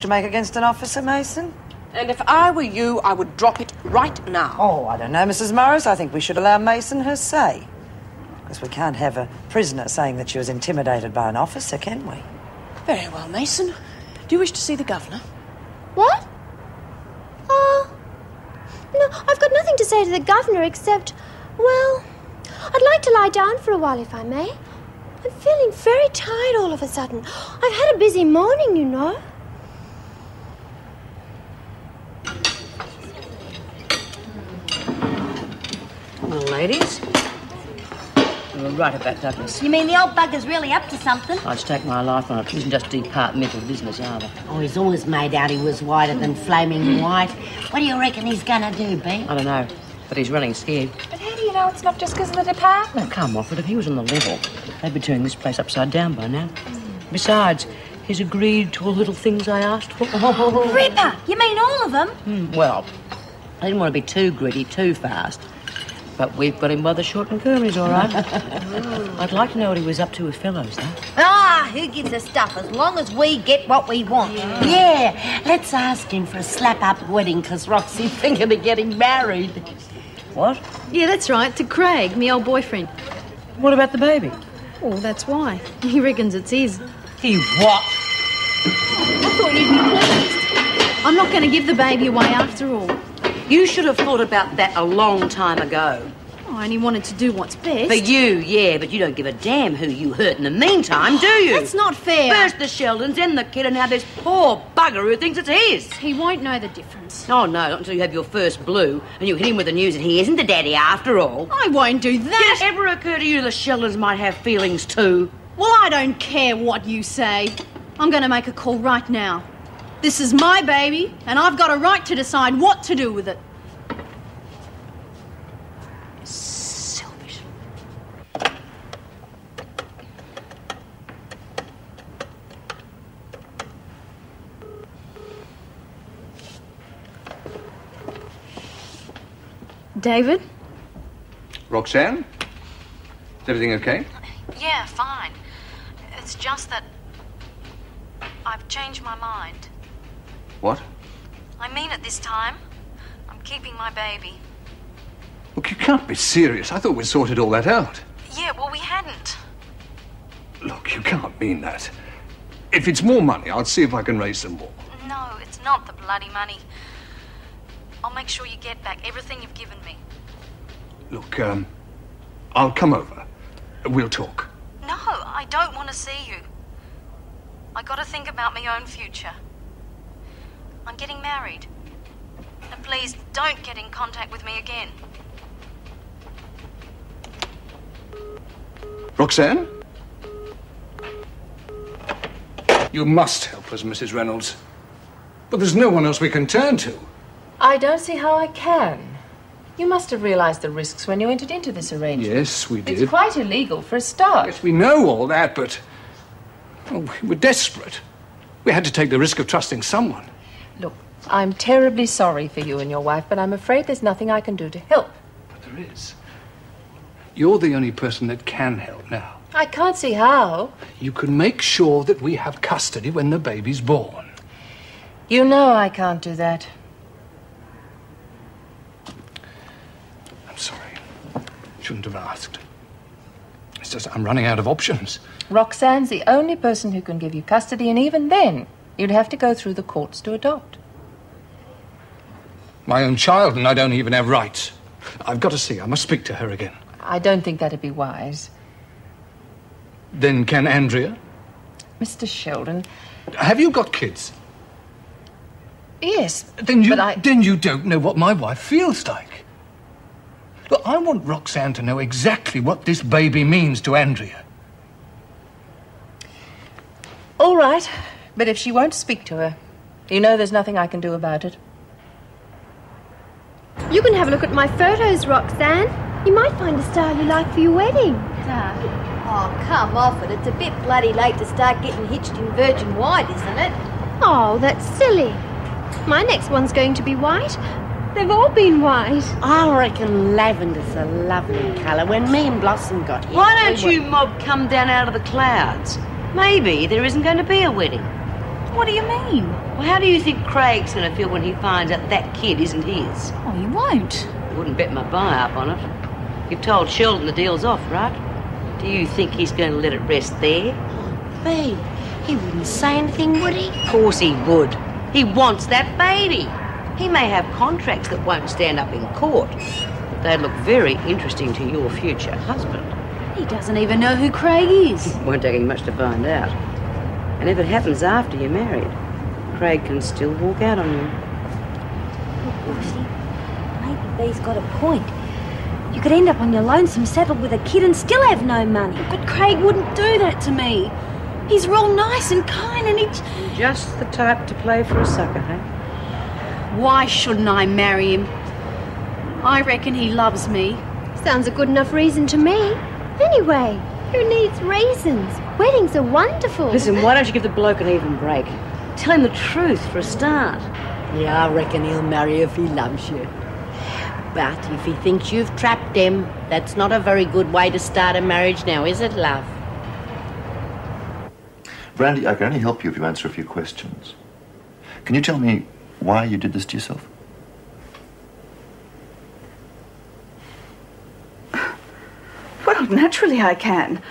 to make against an officer, Mason? And if I were you, I would drop it right now. Oh, I don't know, Mrs. Morris. I think we should allow Mason her say. Because we can't have a prisoner saying that she was intimidated by an officer, can we? Very well, Mason. Do you wish to see the governor? What? No, I've got nothing to say to the governor except, well, I'd like to lie down for a while if I may. I'm feeling very tired all of a sudden. I've had a busy morning, you know. Well, ladies, you were right about Douglas. You mean the old bugger's really up to something? I'd stake my life on it. It isn't just departmental business, either. Oh, he's always made out he was whiter than flaming white. What do you reckon he's gonna do, B? I don't know, but he's running scared. But how do you know it's not just because of the department? Oh, come off it. If he was on the level, they'd be turning this place upside down by now. Besides, he's agreed to all the little things I asked for. Ripper! You mean all of them? Well, I didn't want to be too greedy too fast. But we've got him by the short and curlies, all right. I'd like to know what he was up to with fellows, though. Ah, who gives a stuff as long as we get what we want? Yeah, let's ask him for a slap-up wedding because Roxy's thinking of getting married. What? Yeah, that's right, to Craig, me old boyfriend. What about the baby? Oh, that's why. He reckons it's his. He what? I thought you'd be pleased. I'm not going to give the baby away after all. You should have thought about that a long time ago. Oh, I only wanted to do what's best. For you, yeah, but you don't give a damn who you hurt in the meantime, do you? That's not fair. First the Sheldons, then the kid, and now this poor bugger who thinks it's his. He won't know the difference. Oh, no, not until you have your first blue and you hit him with the news that he isn't the daddy after all. I won't do that. Did it ever occur to you the Sheldons might have feelings too? Well, I don't care what you say. I'm going to make a call right now. This is my baby, and I've got a right to decide what to do with it. Selfish. David? Roxanne? Is everything okay? Yeah, fine. It's just that I've changed my mind. What? I mean it this time. I'm keeping my baby. Look, you can't be serious. I thought we'd sorted all that out. Yeah, well, we hadn't. Look, you can't mean that. If it's more money, I'll see if I can raise some more. No, it's not the bloody money. I'll make sure you get back everything you've given me. Look, I'll come over. We'll talk. No, I don't want to see you. I got to think about my own future. I'm getting married. And please don't get in contact with me again. Roxanne? You must help us, Mrs. Reynolds. But there's no one else we can turn to. I don't see how I can. You must have realised the risks when you entered into this arrangement. Yes, we did. It's quite illegal for a start. Yes, we know all that, but well, we were desperate. We had to take the risk of trusting someone. Look, I'm terribly sorry for you and your wife, but I'm afraid there's nothing I can do to help. But there is. You're the only person that can help now. I can't see how. You can make sure that we have custody when the baby's born. You know I can't do that. I'm sorry. Shouldn't have asked. It's just I'm running out of options. Roxanne's the only person who can give you custody, and even then, you'd have to go through the courts to adopt. My own child, and I don't even have rights. I've got to see. I must speak to her again. I don't think that'd be wise. Then can Andrea? Mr. Sheldon. Have you got kids? Yes, Then you, but then you don't know what my wife feels like. Look, I want Roxanne to know exactly what this baby means to Andrea. All right, but if she won't speak to her, you know there's nothing I can do about it. You can have a look at my photos, Roxanne. You might find a style you like for your wedding. Oh, come off it. It's a bit bloody late to start getting hitched in virgin white, isn't it? Oh, that's silly. My next one's going to be white. They've all been white. I reckon lavender's a lovely colour. When me and Blossom got here... Why don't you mob come down out of the clouds? Maybe there isn't going to be a wedding. What do you mean? Well, how do you think Craig's going to feel when he finds out that kid isn't his? Oh, he won't. I wouldn't bet my buy up on it. You've told Sheldon the deal's off, right? Do you think he's going to let it rest there? Bee, he wouldn't say anything, would he? Of course he would. He wants that baby. He may have contracts that won't stand up in court, but they'd look very interesting to your future husband. He doesn't even know who Craig is. Won't take him much to find out. And if it happens after you're married, Craig can still walk out on you. Look, Wolfie, maybe Bee's got a point. You could end up on your lonesome settled with a kid and still have no money. But Craig wouldn't do that to me. He's real nice and kind and Just the type to play for a sucker, hey? Why shouldn't I marry him? I reckon he loves me. Sounds a good enough reason to me. Anyway, who needs reasons? Weddings are wonderful. Listen, why don't you give the bloke an even break? Tell him the truth for a start. Yeah, I reckon he'll marry if he loves you. But if he thinks you've trapped him, that's not a very good way to start a marriage now, is it, love? Brandy, I can only help you if you answer a few questions. Can you tell me why you did this to yourself? Well, naturally I can.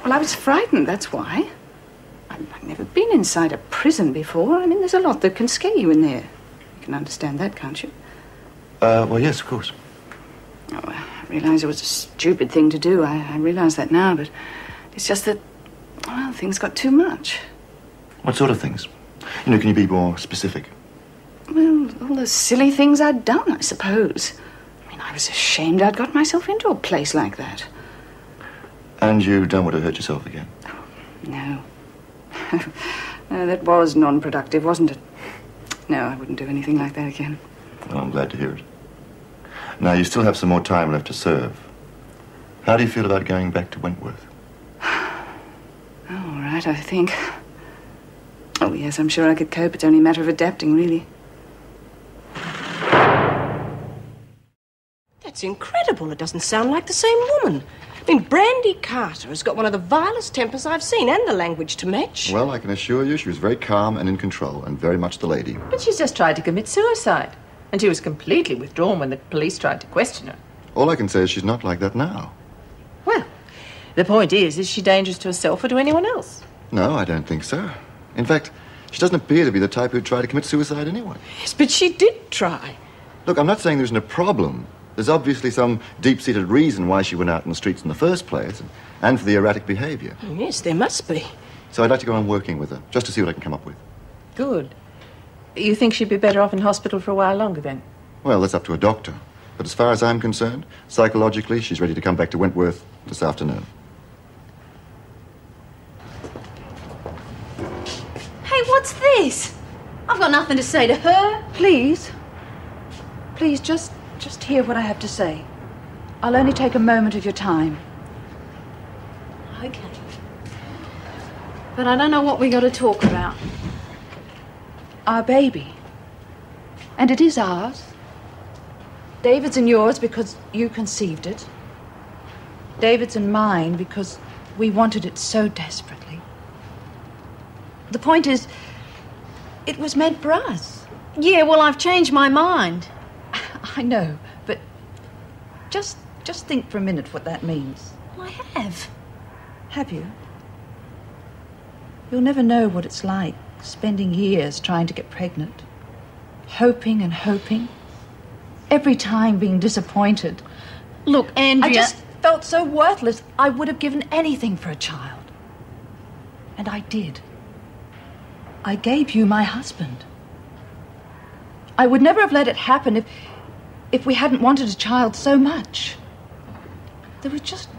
Well, I was frightened, that's why. I've never been inside a prison before. I mean, there's a lot that can scare you in there. You can understand that, can't you? Well, yes, of course. Oh, I realise it was a stupid thing to do. I realise that now, but it's just that, well, things got too much. What sort of things? You know, can you be more specific? Well, all the silly things I'd done, I suppose. I mean, I was ashamed I'd got myself into a place like that. And you don't want to hurt yourself again? No. No, that was non-productive, wasn't it? No, I wouldn't do anything like that again. Well, I'm glad to hear it. Now, you still have some more time left to serve. How do you feel about going back to Wentworth? All right, I think. Oh, yes, I'm sure I could cope. It's only a matter of adapting, really. That's incredible. It doesn't sound like the same woman. I mean, Brandy Carter has got one of the vilest tempers I've seen, and the language to match. Well, I can assure you she was very calm and in control, and very much the lady. But she's just tried to commit suicide. And she was completely withdrawn when the police tried to question her. All I can say is she's not like that now. Well, the point is she dangerous to herself or to anyone else? No, I don't think so. In fact, she doesn't appear to be the type who'd try to commit suicide anyway. Yes, but she did try. Look, I'm not saying there isn't a problem. There's obviously some deep-seated reason why she went out in the streets in the first place, and for the erratic behaviour. Yes, there must be. So I'd like to go on working with her, just to see what I can come up with. Good. You think she'd be better off in hospital for a while longer, then? Well, that's up to a doctor. But as far as I'm concerned, psychologically, she's ready to come back to Wentworth this afternoon. Hey, what's this? I've got nothing to say to her. Please, just hear what I have to say. I'll only take a moment of your time. Okay. But I don't know what we got to talk about. Our baby. And it is ours. David's and yours because you conceived it. David's and mine because we wanted it so desperately. The point is, it was meant for us. Yeah, well, I've changed my mind. I know, but just think for a minute what that means. I have. Have you? You'll never know what it's like, spending years trying to get pregnant. Hoping and hoping. Every time being disappointed. Look, Andrea... I just felt so worthless. I would have given anything for a child. And I did. I gave you my husband. I would never have let it happen if we hadn't wanted a child so much. There was just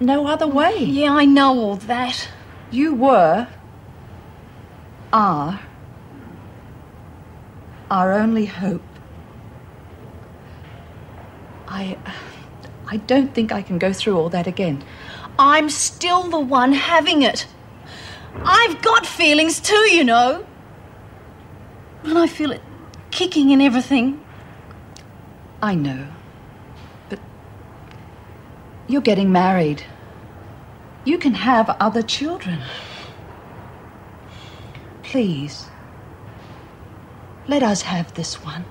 no other way. Yeah, I know all that. You are our only hope. I don't think I can go through all that again. I'm still the one having it. I've got feelings too, you know. And I feel it kicking in everything. I know. But you're getting married. You can have other children. Please, let us have this one.